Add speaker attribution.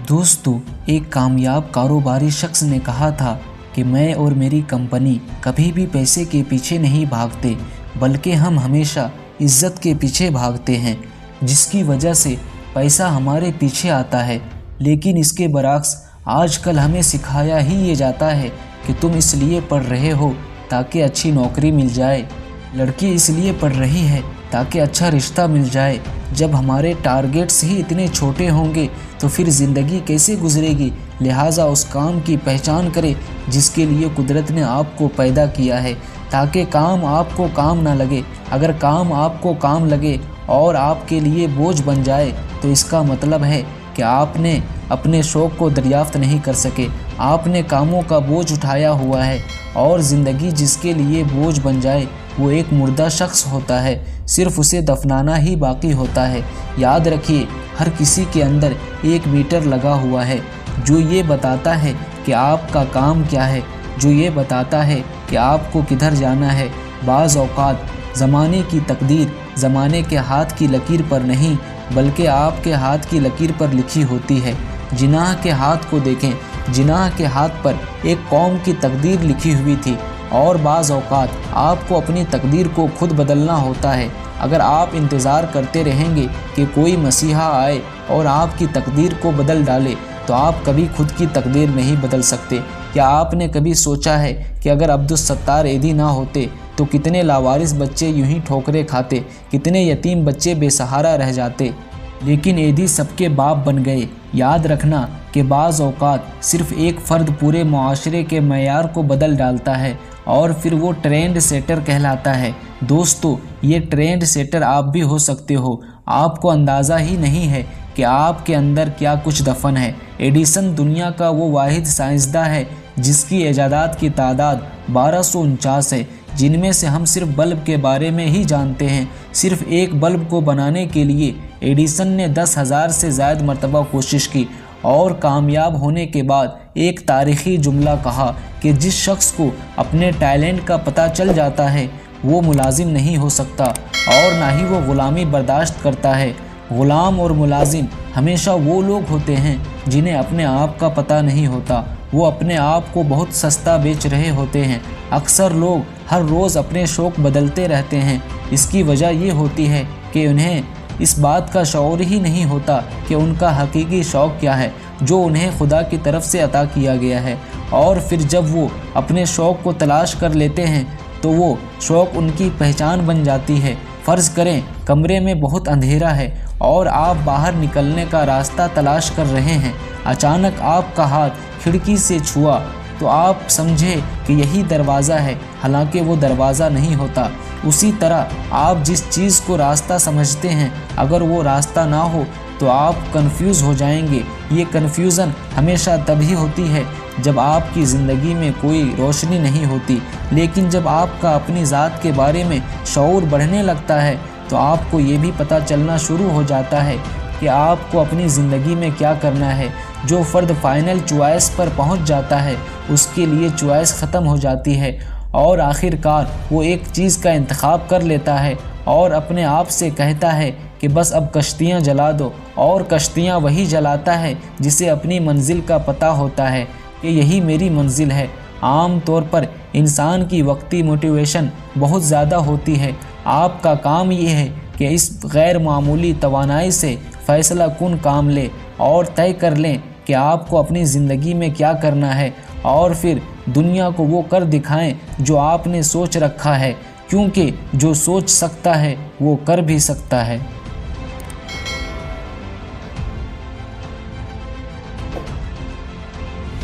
Speaker 1: दोस्तों, एक कामयाब कारोबारी शख्स ने कहा था कि मैं और मेरी कंपनी कभी भी पैसे के पीछे नहीं भागते, बल्कि हम हमेशा इज्जत के पीछे भागते हैं, जिसकी वजह से पैसा हमारे पीछे आता है। लेकिन इसके बरक्स आजकल हमें सिखाया ही ये जाता है कि तुम इसलिए पढ़ रहे हो ताकि अच्छी नौकरी मिल जाए, लड़की इसलिए पढ़ रही है ताकि अच्छा रिश्ता मिल जाए। जब हमारे टारगेट्स ही इतने छोटे होंगे तो फिर ज़िंदगी कैसे गुजरेगी। लिहाजा उस काम की पहचान करें जिसके लिए कुदरत ने आपको पैदा किया है, ताकि काम आपको काम ना लगे। अगर काम आपको काम लगे और आपके लिए बोझ बन जाए तो इसका मतलब है कि आपने अपने शौक़ को दरियाफ्त नहीं कर सके, आपने कामों का बोझ उठाया हुआ है। और ज़िंदगी जिसके लिए बोझ बन जाए वो एक मुर्दा शख्स होता है, सिर्फ उसे दफनाना ही बाकी होता है। याद रखिए, हर किसी के अंदर एक मीटर लगा हुआ है जो ये बताता है कि आपका काम क्या है, जो ये बताता है कि आपको किधर जाना है। बाज़ औक़ात ज़माने की तकदीर ज़माने के हाथ की लकीर पर नहीं बल्कि आपके हाथ की लकीर पर लिखी होती है। जिनाह के हाथ को देखें, जिनाह के हाथ पर एक कौम की तकदीर लिखी हुई थी, और बाज़ औक़ात आपको अपनी तकदीर को खुद बदलना होता है। अगर आप इंतज़ार करते रहेंगे कि कोई मसीहा आए और आपकी तकदीर को बदल डाले तो आप कभी खुद की तकदीर नहीं बदल सकते। क्या आपने कभी सोचा है कि अगर अब्दुल सत्तार ऐदी ना होते तो कितने लावारिस बच्चे यूं ही ठोकरें खाते, कितने यतीम बच्चे बेसहारा रह जाते। लेकिन ऐदी सबके बाप बन गए। याद रखना कि बाज़ औक़ात सिर्फ़ एक फ़र्द पूरे मुआशरे के मयार को बदल डालता है और फिर वो ट्रेंड सेटर कहलाता है। दोस्तों, ये ट्रेंड सेटर आप भी हो सकते हो। आपको अंदाज़ा ही नहीं है कि आपके अंदर क्या कुछ दफन है। एडिसन दुनिया का वो वाहिद साइंसदां है जिसकी इजादात की तादाद 1249 है, जिनमें से हम सिर्फ बल्ब के बारे में ही जानते हैं। सिर्फ एक बल्ब को बनाने के लिए एडिसन ने 10,000 से ज़्यादा मरतबा कोशिश की और कामयाब होने के बाद एक तारीख़ी जुमला कहा कि जिस शख्स को अपने टैलेंट का पता चल जाता है वो मुलाजिम नहीं हो सकता और ना ही वो ग़ुलामी बर्दाश्त करता है। ग़ुलाम और मुलाजिम हमेशा वो लोग होते हैं जिन्हें अपने आप का पता नहीं होता, वो अपने आप को बहुत सस्ता बेच रहे होते हैं। अक्सर लोग हर रोज़ अपने शौक़ बदलते रहते हैं। इसकी वजह ये होती है कि उन्हें इस बात का शऊर ही नहीं होता कि उनका हकीकी शौक़ क्या है जो उन्हें खुदा की तरफ से अता किया गया है। और फिर जब वो अपने शौक़ को तलाश कर लेते हैं तो वो शौक़ उनकी पहचान बन जाती है। फ़र्ज़ करें कमरे में बहुत अंधेरा है और आप बाहर निकलने का रास्ता तलाश कर रहे हैं। अचानक आपका हाथ खिड़की से छुआ तो आप समझे कि यही दरवाज़ा है, हालांकि वो दरवाज़ा नहीं होता। उसी तरह आप जिस चीज़ को रास्ता समझते हैं, अगर वो रास्ता ना हो तो आप कंफ्यूज हो जाएंगे। ये कन्फ्यूज़न हमेशा तभी होती है जब आपकी ज़िंदगी में कोई रोशनी नहीं होती। लेकिन जब आपका अपनी ज़ात के बारे में शऊर बढ़ने लगता है तो आपको ये भी पता चलना शुरू हो जाता है कि आपको अपनी ज़िंदगी में क्या करना है। जो फ़र्द फ़ाइनल चॉइस पर पहुंच जाता है उसके लिए चॉइस ख़त्म हो जाती है और आखिरकार वो एक चीज़ का इंतखाब कर लेता है और अपने आप से कहता है कि बस अब कश्तियाँ जला दो। और कश्तियाँ वही जलाता है जिसे अपनी मंजिल का पता होता है कि यही मेरी मंजिल है। आम तौर पर इंसान की वक्ती मोटिवेशन बहुत ज़्यादा होती है। आपका काम ये है कि इस गैर मामूली तवानाई से फ़ैसला कुन काम ले और तय कर लें कि आपको अपनी ज़िंदगी में क्या करना है, और फिर दुनिया को वो कर दिखाएं जो आपने सोच रखा है, क्योंकि जो सोच सकता है वो कर भी सकता है।